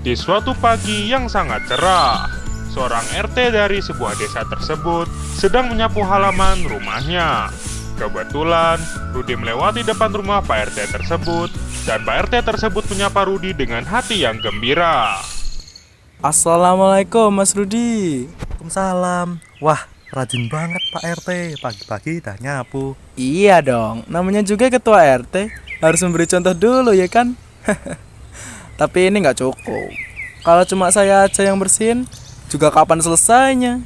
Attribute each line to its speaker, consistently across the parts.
Speaker 1: Di suatu pagi yang sangat cerah, seorang RT dari sebuah desa tersebut sedang menyapu halaman rumahnya. Kebetulan, Rudi melewati depan rumah Pak RT tersebut, dan Pak RT tersebut menyapa Rudi dengan hati yang gembira.
Speaker 2: Assalamualaikum Mas Rudi.
Speaker 3: Waalaikumsalam. Wah, rajin banget Pak RT. Pagi-pagi dah nyapu.
Speaker 2: Iya dong, namanya juga ketua RT. Harus memberi contoh dulu ya kan? Tapi ini nggak cukup. Kalau cuma saya aja yang bersihin, juga kapan selesainya?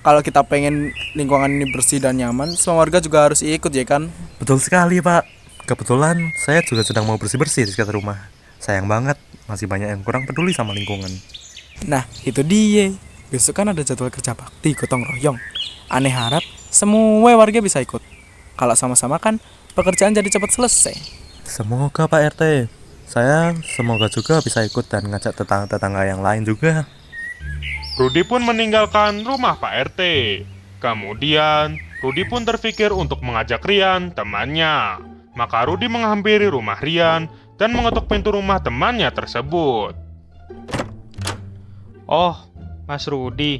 Speaker 2: Kalau kita pengen lingkungan ini bersih dan nyaman, semua warga juga harus ikut ya kan?
Speaker 3: Betul sekali Pak. Kebetulan saya juga sedang mau bersih-bersih di sekitar rumah. Sayang banget, masih banyak yang kurang peduli sama lingkungan.
Speaker 2: Nah, itu dia. Besok kan ada jadwal kerja bakti gotong royong. Aneh harap semua warga bisa ikut. Kalau sama-sama kan pekerjaan jadi cepat selesai.
Speaker 3: Semoga Pak RT. Saya semoga juga bisa ikut dan ngajak tetangga-tetangga yang lain juga.
Speaker 1: Rudi pun meninggalkan rumah Pak RT. Kemudian, Rudi pun terpikir untuk mengajak Rian, temannya. Maka Rudi menghampiri rumah Rian dan mengetuk pintu rumah temannya tersebut. Oh, Mas Rudi,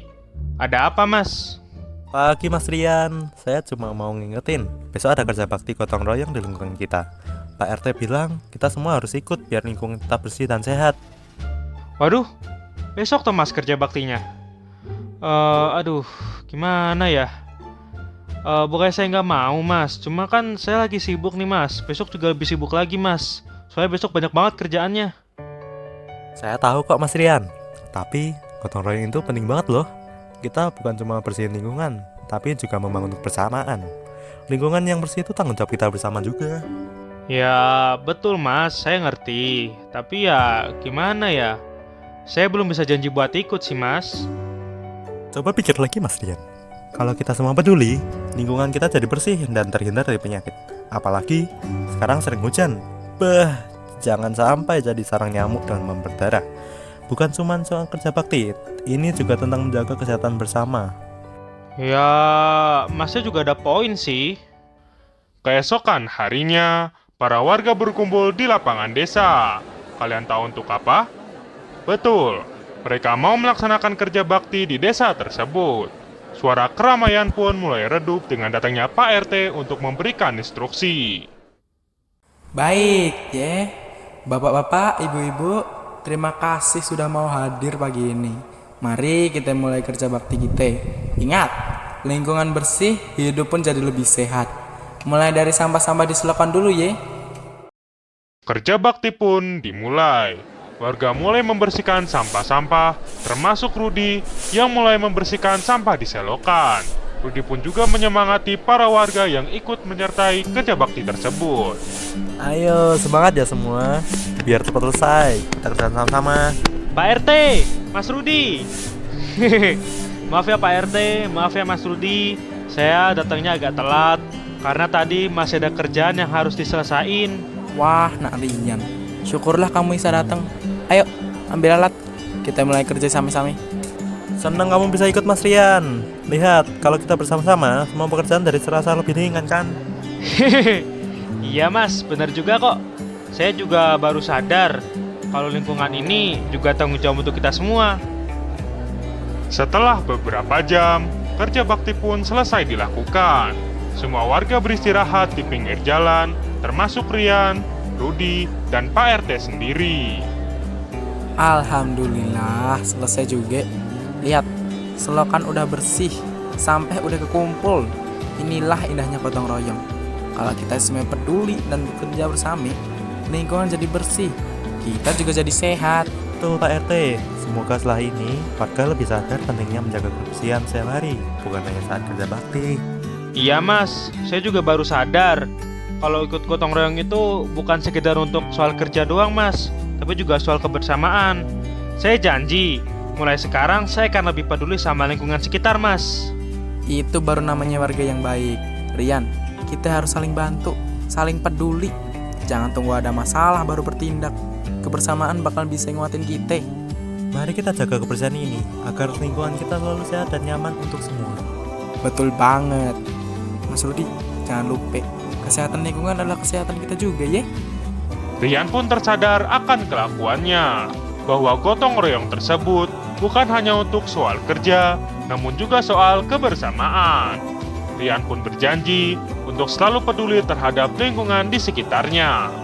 Speaker 1: ada apa Mas?
Speaker 3: Pagi Mas Rian, saya cuma mau ngingetin, besok ada kerja bakti gotong royong di lingkungan kita. Pak RT bilang kita semua harus ikut biar lingkungan tetap bersih dan sehat.
Speaker 4: Waduh, besok tuh Mas kerja baktinya. Aduh, gimana ya? Bukannya saya nggak mau Mas, cuma kan saya lagi sibuk nih Mas. Besok juga lebih sibuk lagi Mas. Soalnya besok banyak banget kerjaannya.
Speaker 3: Saya tahu kok Mas Rian, tapi gotong royong itu penting banget loh. Kita bukan cuma bersihin lingkungan, tapi juga membangun kebersamaan. Lingkungan yang bersih itu tanggung jawab kita bersama juga.
Speaker 4: Ya, betul Mas, saya ngerti. Tapi ya, gimana ya? Saya belum bisa janji buat ikut sih Mas.
Speaker 3: Coba pikir lagi Mas Rian. Kalau kita semua peduli, lingkungan kita jadi bersih dan terhindar dari penyakit. Apalagi sekarang sering hujan. Jangan sampai jadi sarang nyamuk dan berdarah. Bukan cuma soal kerja bakti, ini juga tentang menjaga kesehatan bersama.
Speaker 4: Ya, Masnya juga ada poin sih.
Speaker 1: Keesokan harinya, para warga berkumpul di lapangan desa. Kalian tahu untuk apa? Betul, mereka mau melaksanakan kerja bakti di desa tersebut. Suara keramaian pun mulai redup dengan datangnya Pak RT untuk memberikan instruksi.
Speaker 2: Baik, ya. Bapak-bapak, ibu-ibu, terima kasih sudah mau hadir pagi ini. Mari kita mulai kerja bakti kita. Ingat, lingkungan bersih, hidup pun jadi lebih sehat. Mulai dari sampah-sampah di selokan dulu ya.
Speaker 1: Kerja bakti pun dimulai. Warga mulai membersihkan sampah-sampah, termasuk Rudi yang mulai membersihkan sampah di selokan. Rudi pun juga menyemangati para warga yang ikut menyertai kerja bakti tersebut.
Speaker 3: Ayo semangat ya semua, biar cepat selesai. Kita kerja sama-sama.
Speaker 4: Pak RT, Mas Rudi. Maaf ya Pak RT, maaf ya Mas Rudi. Saya datangnya agak telat karena tadi masih ada kerjaan yang harus diselesain.
Speaker 2: Wah, nak Rian. Syukurlah kamu bisa datang. Ayo, ambil alat. Kita mulai kerja sama-sama.
Speaker 3: Senang kamu bisa ikut Mas Rian. Lihat, kalau kita bersama-sama, semua pekerjaan dari serasa lebih ringan kan?
Speaker 4: Iya Mas, benar juga kok. Saya juga baru sadar kalau lingkungan ini juga tanggung jawab untuk kita semua.
Speaker 1: Setelah beberapa jam, kerja bakti pun selesai dilakukan. Semua warga beristirahat di pinggir jalan, termasuk Rian, Rudi, dan Pak RT sendiri.
Speaker 2: Alhamdulillah, selesai juga. Lihat, selokan udah bersih, sampai udah kekumpul. Inilah indahnya gotong royong. Kalau kita semua peduli dan bekerja bersama, lingkungan jadi bersih. Kita juga jadi sehat.
Speaker 3: Betul Pak RT. Semoga setelah ini warga lebih sadar pentingnya menjaga kebersihan setiap hari, bukan hanya saat kerja bakti.
Speaker 4: Iya Mas, saya juga baru sadar kalau ikut gotong royong itu bukan sekedar untuk soal kerja doang Mas, tapi juga soal kebersamaan. Saya janji, mulai sekarang saya akan lebih peduli sama lingkungan sekitar Mas.
Speaker 2: Itu baru namanya warga yang baik. Rian, kita harus saling bantu, saling peduli. Jangan tunggu ada masalah baru bertindak. Kebersamaan bakal bisa nguatin kita.
Speaker 3: Mari kita jaga kebersihan ini agar lingkungan kita selalu sehat dan nyaman untuk semua.
Speaker 2: Betul banget. Mas Rudi, jangan lupa, kesehatan lingkungan adalah kesehatan kita juga ya.
Speaker 1: Rian pun tersadar akan kelakuannya. bahwa gotong royong tersebut bukan hanya untuk soal kerja, namun juga soal kebersamaan. Rian pun berjanji untuk selalu peduli terhadap lingkungan di sekitarnya.